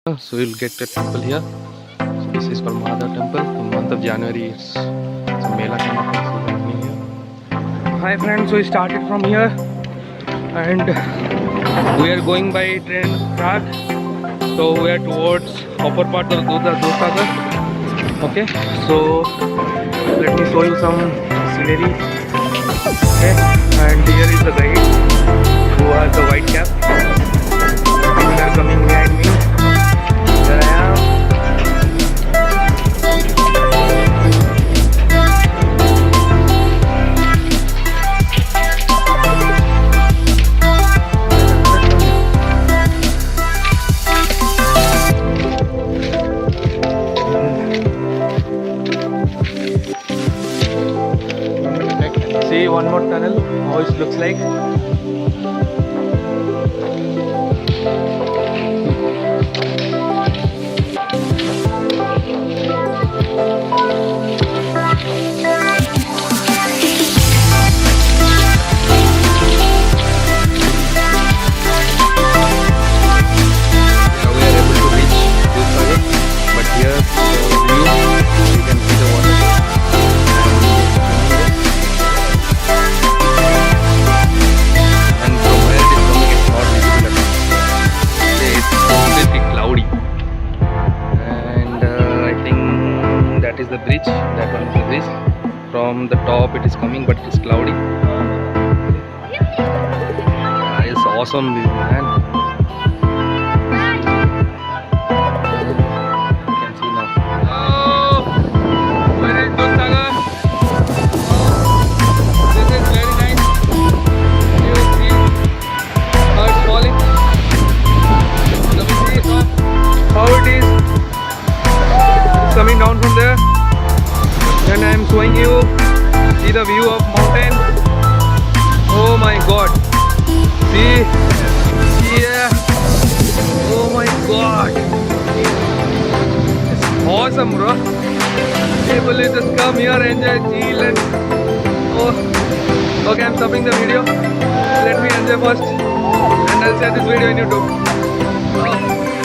So we'll get a temple here. So this is called Mahadev temple. In the month of January, it's a Mela kind of thing happening here. Hi friends, so we started from here and we are going by train track. So we are towards upper part of Dudhsagar. Okay, so let me show you some scenery. Okay, and here is the guide who has the white cap. People are coming behind me. There I am. See one more tunnel, how it looks like. The bridge, that one is the bridge. From the top it is coming, but it is cloudy. It's awesome view, man. You can see now. Oh, where is Dudhsagar? This is very nice. You will see how it's falling. Let me see how it is. It's coming down from there. And I am showing you, see the view of mountain. Oh my god, see, yeah, oh my god, it's awesome, bro. People will just come here, enjoy, chill, and oh, okay, I'm stopping the video. Let me enjoy first, and I'll share this video in YouTube.